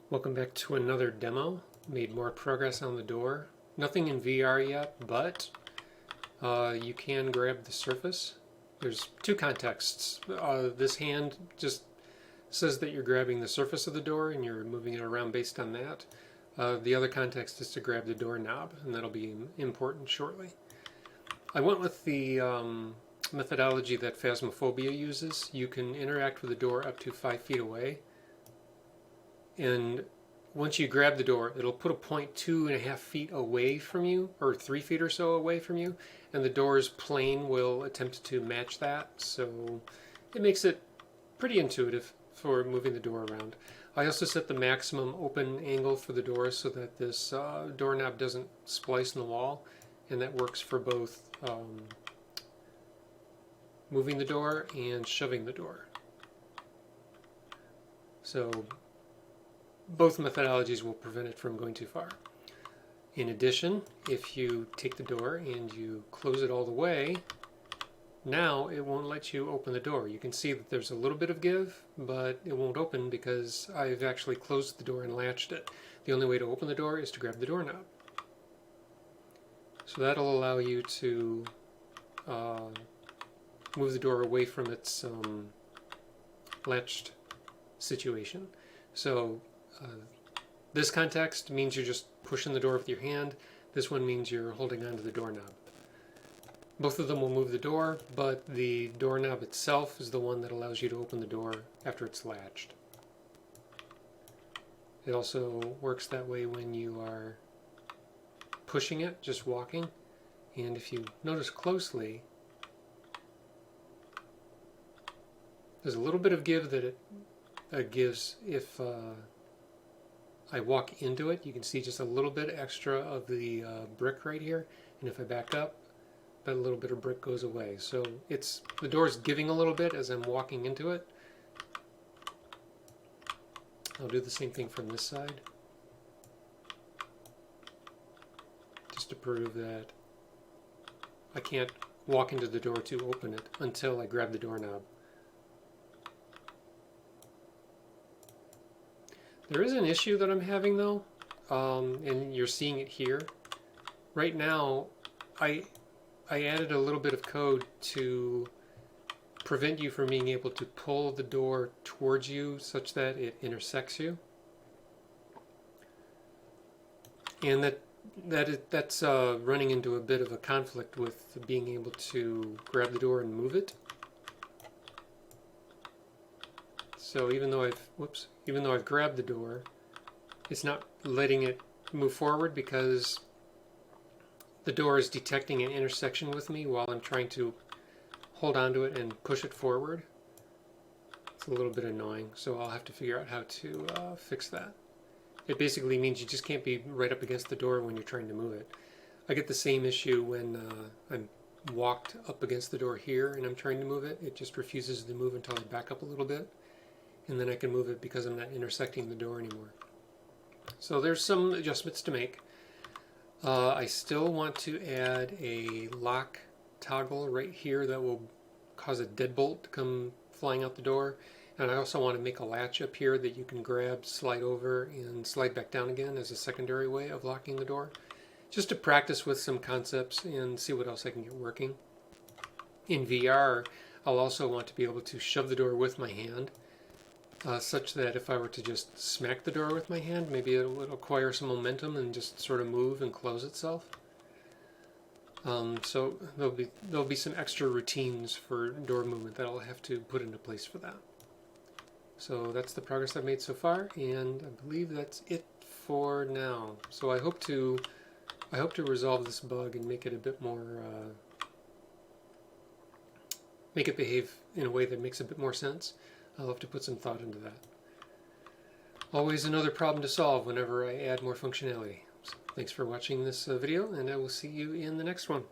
Welcome back to another demo. Made more progress on the door. Nothing in VR yet, but you can grab the surface. There's two contexts. This hand just says that you're grabbing the surface of the door and you're moving it around based on that. The other context is to grab the doorknob, and that'll be important shortly. I went with the methodology that Phasmophobia uses. You can interact with the door up to 5 feet away. And once you grab the door, it'll put a point 2.5 feet away from you, or 3 feet or so away from you, and the door's plane will attempt to match that. So it makes it pretty intuitive for moving the door around. I also set the maximum open angle for the door so that this doorknob doesn't splice in the wall, and that works for both moving the door and shoving the door. So both methodologies will prevent it from going too far. In addition, if you take the door and you close it all the way, now it won't let you open the door. You can see that there's a little bit of give, but it won't open because I've actually closed the door and latched it. The only way to open the door is to grab the doorknob. So that'll allow you to move the door away from its latched situation. So this context means you're just pushing the door with your hand. This one means you're holding onto the doorknob. Both of them will move the door, but the doorknob itself is the one that allows you to open the door after it's latched. It also works that way when you are pushing it, just walking. And if you notice closely, there's a little bit of give that it gives if I walk into it. You can see just a little bit extra of the brick right here, and if I back up, that little bit of brick goes away. So the door's giving a little bit as I'm walking into it. I'll do the same thing from this side, just to prove that I can't walk into the door to open it until I grab the doorknob. There is an issue that I'm having though, and you're seeing it here. Right now, I added a little bit of code to prevent you from being able to pull the door towards you such that it intersects you. And that's running into a bit of a conflict with being able to grab the door and move it. So even though I've grabbed the door, it's not letting it move forward because the door is detecting an intersection with me while I'm trying to hold onto it and push it forward. It's a little bit annoying, so I'll have to figure out how to fix that. It basically means you just can't be right up against the door when you're trying to move it. I get the same issue when I'm walked up against the door here and I'm trying to move it. It just refuses to move until I back up a little bit, and then I can move it because I'm not intersecting the door anymore. So there's some adjustments to make. I still want to add a lock toggle right here that will cause a deadbolt to come flying out the door. And I also want to make a latch up here that you can grab, slide over, and slide back down again as a secondary way of locking the door. Just to practice with some concepts and see what else I can get working. In VR, I'll also want to be able to shove the door with my hand, such that if I were to just smack the door with my hand, maybe it would acquire some momentum and just sort of move and close itself. So there'll be some extra routines for door movement that I'll have to put into place for that. So that's the progress I've made so far, and I believe that's it for now. So I hope to resolve this bug and make it a bit more make it behave in a way that makes a bit more sense. I'll have to put some thought into that. Always another problem to solve whenever I add more functionality. So thanks for watching this video, and I will see you in the next one.